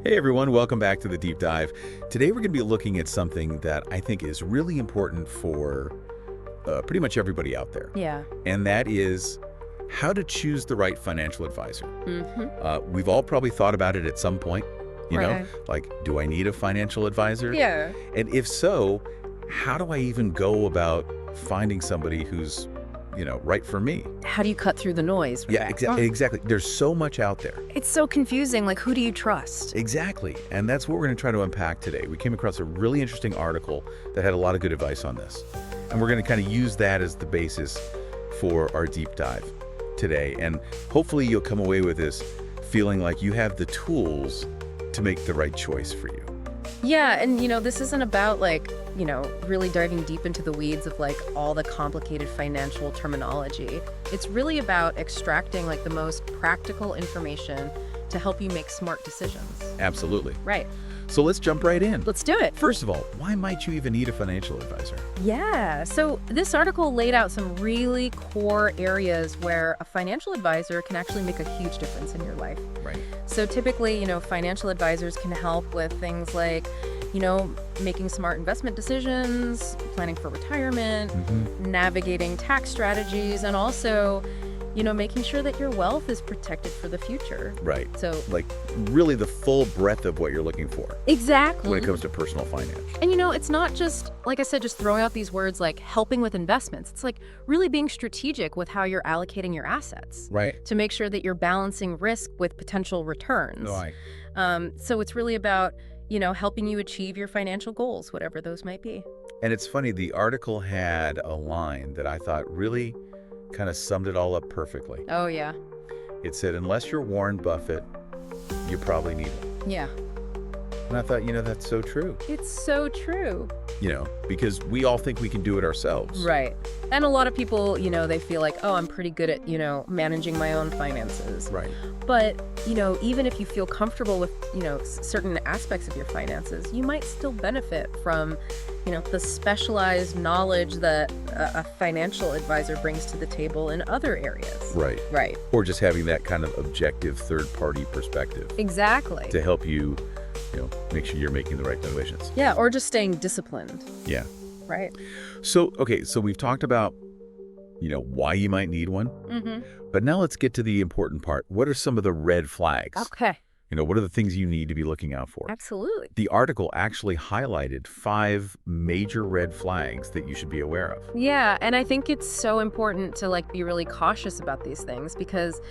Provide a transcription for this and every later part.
Hey everyone, welcome back to the Deep Dive. Today we're going to be looking at something that I think is really important for pretty much everybody out there. Yeah. And that is how to choose the right financial advisor. We've all probably thought about it at some point, Right. like, do I need a financial advisor? Yeah. And if so, how do I even go about finding somebody who's, right for me? How do you cut through the noise? Yeah, Right. exactly. There's so much out there. It's so confusing. Like, who do you trust? Exactly. And that's what we're going to try to unpack today. We came across a really interesting article that had a lot of good advice on this. And we're going to kind of use that as the basis for our deep dive today. And hopefully you'll come away with this feeling like you have the tools to make the right choice for you. Yeah, and this isn't about really diving deep into the weeds of all the complicated financial terminology. It's really about extracting the most practical information to help you make smart decisions. Absolutely. Right. So let's jump right in. Let's do it. First of all, why might you even need a financial advisor? Yeah. So this article laid out some really core areas where a financial advisor can actually make a huge difference in your life. Right. So typically, financial advisors can help with things like, making smart investment decisions, planning for retirement, navigating tax strategies, and also, making sure that your wealth is protected for the future. Right. So Like really the full breadth of what you're looking for exactly. when it comes to personal finance. And it's not just, like I said, just throwing out these words like helping with investments. It's like really being strategic with how you're allocating your assets Right. to make sure that you're balancing risk with potential returns. Right. So it's really about, helping you achieve your financial goals, whatever those might be. And it's funny, the article had a line that I thought really kind of summed it all up perfectly. Oh, yeah. It said, unless you're Warren Buffett, you probably need one. Yeah. And I thought, that's so true. It's so true. Because we all think we can do it ourselves. Right. And a lot of people, they feel like, oh, I'm pretty good at, managing my own finances. Right. But, even if you feel comfortable with, certain aspects of your finances, you might still benefit from, the specialized knowledge that a financial advisor brings to the table in other areas. Right. Right. Or just having that kind of objective third-party perspective Exactly. to help you, make sure you're making the right decisions. Yeah, or just staying disciplined. Yeah. Right. So, okay, so we've talked about, why you might need one. But now let's get to the important part. What are some of the red flags? Okay. What are the things you need to be looking out for? Absolutely. The article actually highlighted 5 major red flags that you should be aware of. Yeah, and I think it's so important to be really cautious about these things because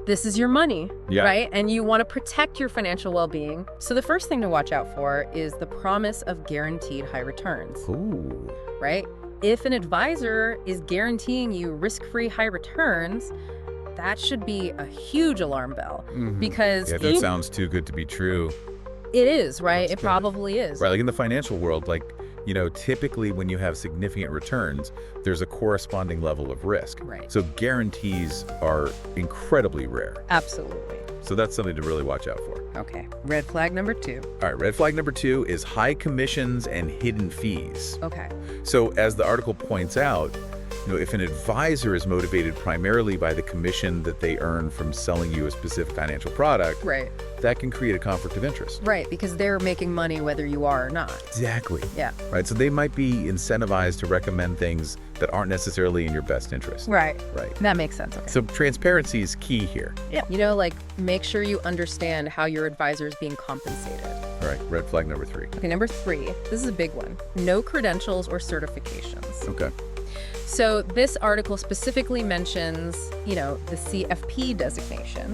this is your money, Yeah. right? And you want to protect your financial well-being. So the first thing to watch out for is the promise of guaranteed high returns, Ooh. right? If an advisor is guaranteeing you risk-free high returns, that should be a huge alarm bell because Yeah, that sounds too good to be true. it is, right? That's It probably is. Right, like in the financial world, typically when you have significant returns, there's a corresponding level of risk. Right. So guarantees are incredibly rare. Absolutely. So that's something to really watch out for. Okay. Red flag number 2. All right, red flag number 2 is high commissions and hidden fees. Okay. So as the article points out, if an advisor is motivated primarily by the commission that they earn from selling you a specific financial product, Right. that can create a conflict of interest. Right, because they're making money whether you are or not. Exactly. Yeah. Right, so they might be incentivized to recommend things that aren't necessarily in your best interest. Right. Right. That makes sense. Okay. So transparency is key here. Yeah. Make sure you understand how your advisor is being compensated. All right, red flag number 3. Okay, number 3. This is a big one. No credentials or certifications. Okay. So this article specifically mentions, the CFP designation,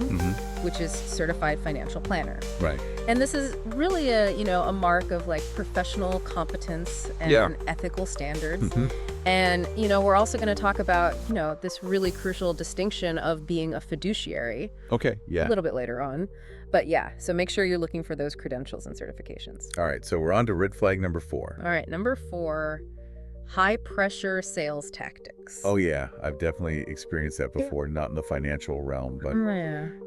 which is Certified Financial Planner. Right. And this is really a mark of professional competence and Yeah. ethical standards. And, we're also going to talk about, this really crucial distinction of being a fiduciary Okay, yeah. a little bit later on. But yeah, so make sure you're looking for those credentials and certifications. All right, so we're on to red flag number 4. All right, number 4, high pressure sales tactics. Oh yeah, I've definitely experienced that before, not in the financial realm, but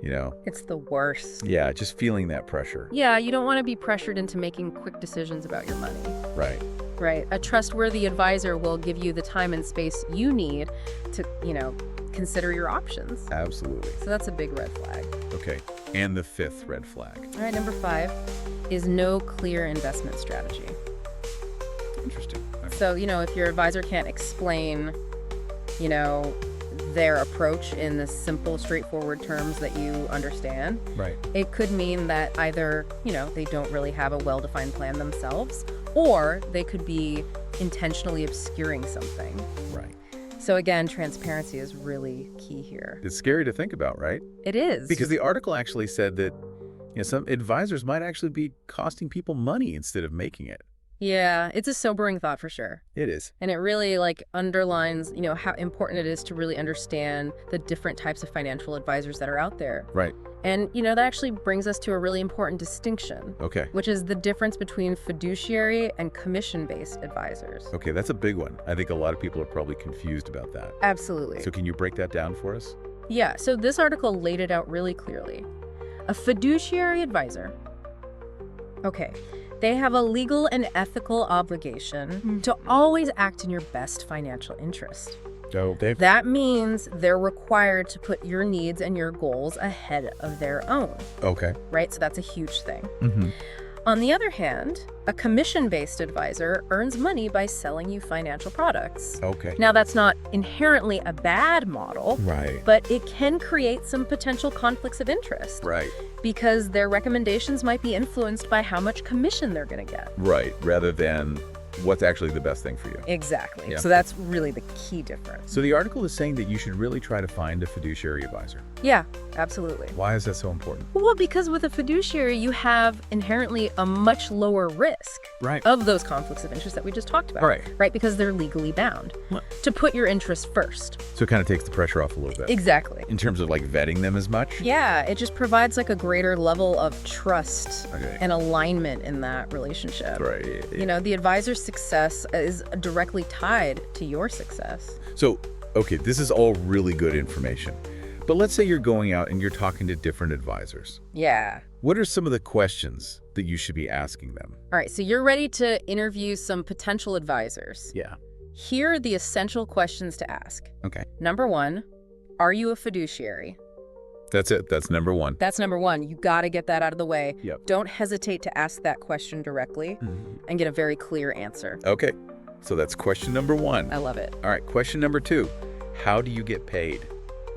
Yeah, it's the worst. yeah, just feeling that pressure. Yeah, you don't want to be pressured into making quick decisions about your money. Right. Right. A trustworthy advisor will give you the time and space you need to, consider your options. Absolutely. So that's a big red flag. Okay. And the fifth red flag. All right, number 5 is no clear investment strategy. Interesting. Okay. So, if your advisor can't explain, their approach in the simple, straightforward terms that you understand, Right. it could mean that either, they don't really have a well-defined plan themselves, or they could be intentionally obscuring something. Right. So again, transparency is really key here. It's scary to think about, right? It is. Because the article actually said that some advisors might actually be costing people money instead of making it. Yeah, it's a sobering thought for sure. It is. And it really underlines, how important it is to really understand the different types of financial advisors that are out there. Right. And, that actually brings us to a really important distinction, Okay. which is the difference between fiduciary and commission-based advisors. Okay, that's a big one. I think a lot of people are probably confused about that. Absolutely. So can you break that down for us? Yeah, so this article laid it out really clearly. A fiduciary advisor, okay, they have a legal and ethical obligation to always act in your best financial interest. Oh, Dave. That means they're required to put your needs and your goals ahead of their own, Okay. right? So that's a huge thing. Mm-hmm. On the other hand, a commission-based advisor earns money by selling you financial products. Okay. Now, that's not inherently a bad model, Right. but it can create some potential conflicts of interest Right. because their recommendations might be influenced by how much commission they're going to get. Right. Rather than what's actually the best thing for you. Exactly. Yeah. So that's really the key difference. So the article is saying that you should really try to find a fiduciary advisor. Yeah, absolutely. Why is that so important? Well, because with a fiduciary, you have inherently a much lower risk Right. of those conflicts of interest that we just talked about. Right. Right, because they're legally bound What? to put your interests first. So it kind of takes the pressure off a little bit. Exactly. In terms of vetting them as much? Yeah, it just provides a greater level of trust Okay. and alignment in that relationship. Right. The advisor's success is directly tied to your success. So, okay, this is all really good information. But let's say you're going out and you're talking to different advisors. Yeah. What are some of the questions that you should be asking them? All right, so you're ready to interview some potential advisors. Yeah. Here are the essential questions to ask. Okay. Number 1, are you a fiduciary? That's it. That's number one. That's number 1. You got to get that out of the way. Yep. Don't hesitate to ask that question directly and get a very clear answer. Okay. So that's question number one. I love it. All right. Question number 2. How do you get paid?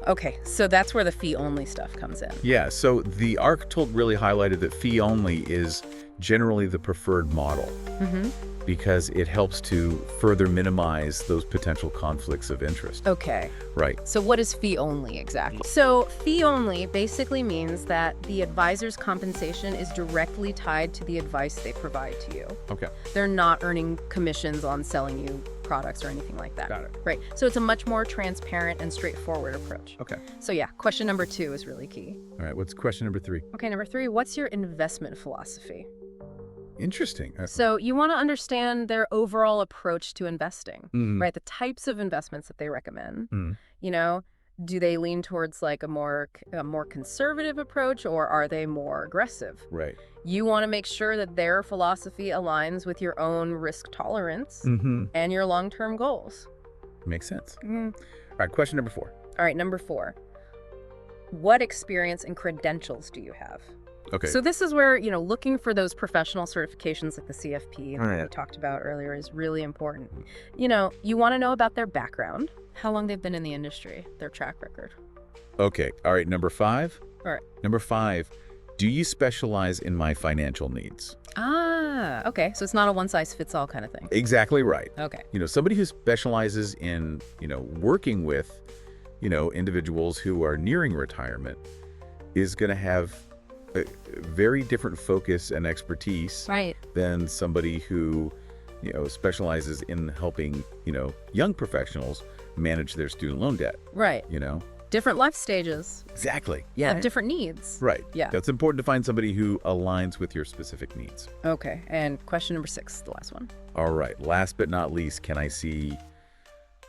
Okay, so that's where the fee-only stuff comes in. Yeah. So the article really highlighted that fee only is generally the preferred model because it helps to further minimize those potential conflicts of interest. Okay, Right. so what is fee-only exactly? So fee-only basically means that the advisor's compensation is directly tied to the advice they provide to you. Okay. They're not earning commissions on selling you products or anything like that. Got it. Right. So it's a much more transparent and straightforward approach. Okay. So yeah, question number 2 is really key. All right. What's question number 3? Okay, number 3, what's your investment philosophy? Interesting. So you want to understand their overall approach to investing, Mhm. right? The types of investments that they recommend. Mhm. Do they lean towards a more conservative approach, or are they more aggressive? Right. You want to make sure that their philosophy aligns with your own risk tolerance Mm-hmm. and your long-term goals. Makes sense. Mhm. All right. Question number 4. All right, number 4. What experience and credentials do you have? Okay. So this is where, looking for those professional certifications like the CFP that we Right. talked about earlier is really important. You want to know about their background, how long they've been in the industry, their track record. Okay. All right. Number 5. All right. Number 5. Do you specialize in my financial needs? Ah, okay. So it's not a one-size-fits-all kind of thing. Exactly right. Okay. Somebody who specializes in, working with, individuals who are nearing retirement is going to have a very different focus and expertise Right. than somebody who, specializes in helping, young professionals manage their student loan debt, Right. Different life stages Exactly. have different needs. Right. Yeah. That's important to find somebody who aligns with your specific needs. Okay. And question number 6, the last one. All right. Last but not least, can I see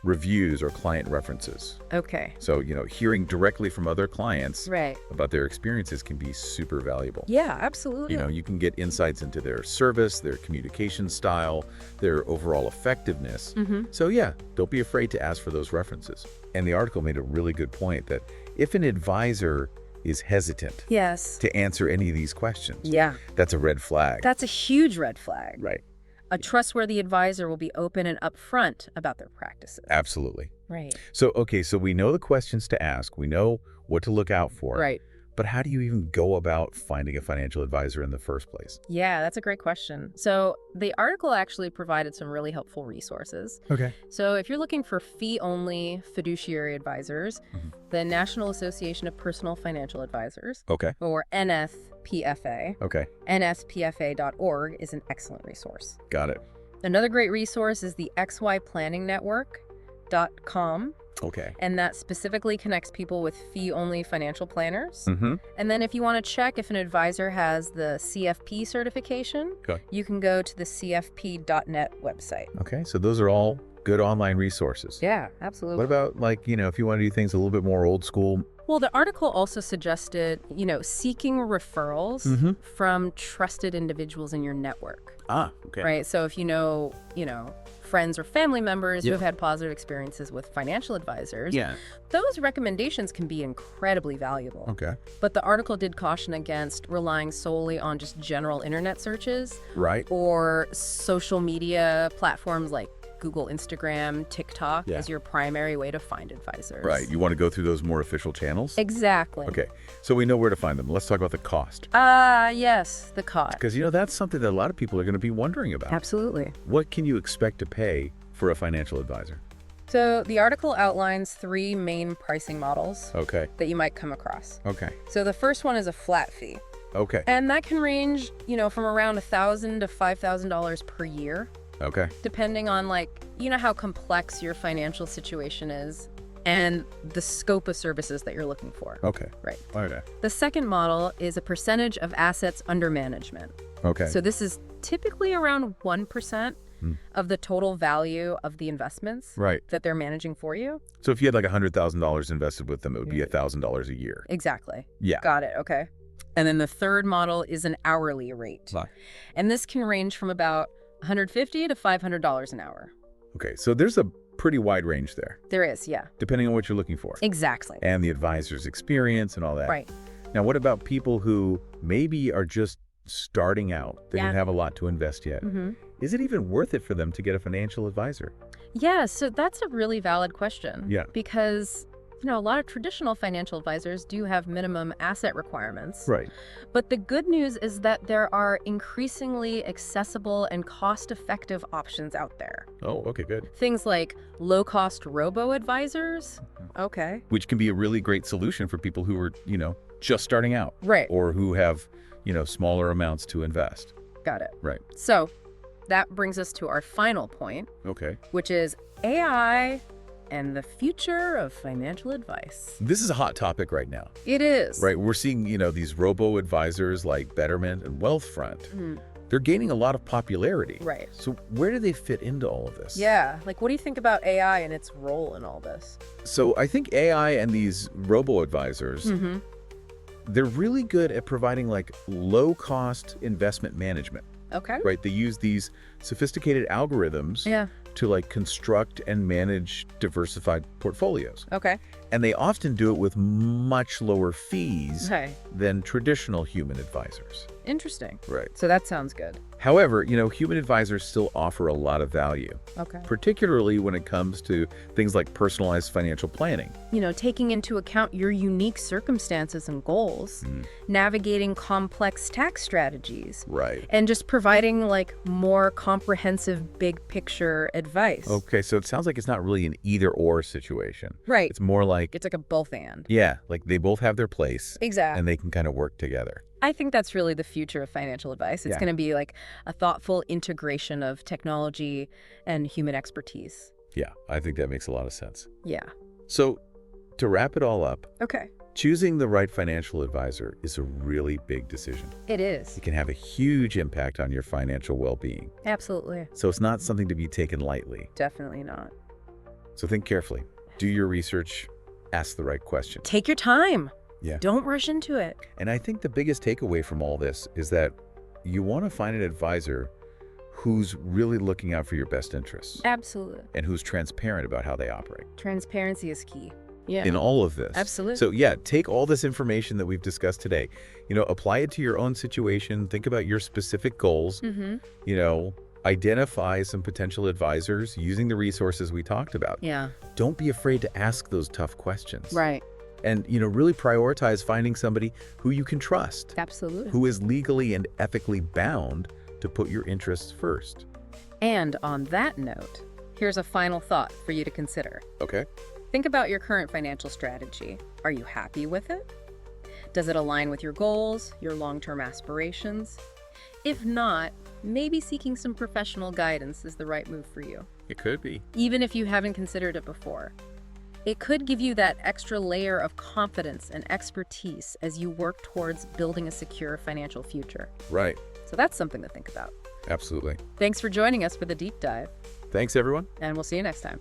reviews or client references? Okay. So, hearing directly from other clients Right. about their experiences can be super valuable. Yeah, absolutely. You can get insights into their service, their communication style, their overall effectiveness. So yeah, don't be afraid to ask for those references. And the article made a really good point that if an advisor is hesitant Yes. to answer any of these questions, Yeah. that's a red flag. That's a huge red flag. Right. A trustworthy advisor will be open and upfront about their practices. Absolutely. Right. So, okay, so we know the questions to ask. We know what to look out for. Right. But how do you even go about finding a financial advisor in the first place? Yeah, that's a great question. So the article actually provided some really helpful resources. Okay. So if you're looking for fee-only fiduciary advisors, the National Association of Personal Financial Advisors, Okay. or NFPFA, Okay. nspfa.org is an excellent resource. Got it. Another great resource is the xyplanningnetwork.com, Okay. and that specifically connects people with fee-only financial planners. Mm-hmm. And then if you want to check if an advisor has the CFP certification, Okay. you can go to the cfp.net website. Okay. So those are all good online resources. Yeah, absolutely. What about, like, if you want to do things a little bit more old school? Well, the article also suggested, seeking referrals from trusted individuals in your network, Ah, okay. right? So if you know, friends or family members who Yep. have had positive experiences with financial advisors, Yeah. those recommendations can be incredibly valuable. Okay. But the article did caution against relying solely on just general internet searches Right. or social media platforms like Google, Instagram, TikTok Yeah. as your primary way to find advisors. Right. You want to go through those more official channels? Exactly. Okay. So we know where to find them. Let's talk about the cost. Yes, the cost. Because, that's something that a lot of people are going to be wondering about. Absolutely. What can you expect to pay for a financial advisor? So the article outlines 3 main pricing models Okay. that you might come across. Okay. So the first one is a flat fee. Okay. And that can range, from around $1,000 to $5,000 per year, Okay. depending on how complex your financial situation is and the scope of services that you're looking for. Okay. Right. Okay. The second model is a percentage of assets under management. Okay. So this is typically around 1% of the total value of the investments Right. that they're managing for you. So if you had like $100,000 invested with them, it would be $1,000 a year. Exactly. Yeah. Got it. Okay. And then the third model is an hourly rate. Right. And this can range from about $150 to $500 an hour. Okay. So there's a pretty wide range there, There is, yeah. depending on what you're looking for Exactly. and the advisor's experience and all that. Right. Now, what about people who maybe are just starting out? They don't Yeah. have a lot to invest yet. Is it even worth it for them to get a financial advisor? Yeah, so that's a really valid question. Yeah. Because, a lot of traditional financial advisors do have minimum asset requirements. Right. But the good news is that there are increasingly accessible and cost-effective options out there. Oh, okay, good. Things like low-cost robo-advisors. Okay. Which can be a really great solution for people who are, just starting out Right. or who have, smaller amounts to invest. Got it. Right. So that brings us to our final point, Okay. which is AI and the future of financial advice. This is a hot topic right now, It is. right? We're seeing, these robo-advisors like Betterment and Wealthfront. Mhm. They're gaining a lot of popularity. Right. So where do they fit into all of this? Yeah. What do you think about AI and its role in all this? So I think AI and these robo-advisors, Mm-hmm. they're really good at providing low-cost investment management, Okay. right? They use these sophisticated algorithms Yeah. to construct and manage diversified portfolios. Okay. And they often do it with much lower fees Okay. than traditional human advisors. Interesting. Right. So that sounds good. However, human advisors still offer a lot of value, Okay. particularly when it comes to things like personalized financial planning. Taking into account your unique circumstances and goals, navigating complex tax strategies, Right. and just providing more comprehensive big picture advice. Okay, so it sounds like it's not really an either-or situation. Right. It's more like, It's like a both and. yeah, like they both have their place Exactly. and they can kind of work together. I think that's really the future of financial advice. It's Yeah. going to be a thoughtful integration of technology and human expertise. Yeah, I think that makes a lot of sense. Yeah. So to wrap it all up, Okay. choosing the right financial advisor is a really big decision. It is. It can have a huge impact on your financial well-being. Absolutely. So it's not something to be taken lightly. Definitely not. So think carefully. Do your research. Ask the right questions. Take your time. Yeah. Don't rush into it. And I think the biggest takeaway from all this is that you want to find an advisor who's really looking out for your best interests Absolutely. and who's transparent about how they operate. Transparency is key. Yeah. in all of this. Absolutely. So yeah, take all this information that we've discussed today, apply it to your own situation, think about your specific goals, identify some potential advisors using the resources we talked about. Yeah. Don't be afraid to ask those tough questions. Right. And, really prioritize finding somebody who you can trust, Absolutely. who is legally and ethically bound to put your interests first. And on that note, here's a final thought for you to consider. Okay. Think about your current financial strategy. Are you happy with it? Does it align with your goals, your long-term aspirations? If not, maybe seeking some professional guidance is the right move for you, It could be. even if you haven't considered it before. It could give you that extra layer of confidence and expertise as you work towards building a secure financial future. Right. So that's something to think about. Absolutely. Thanks for joining us for the deep dive, Thanks, everyone. and we'll see you next time.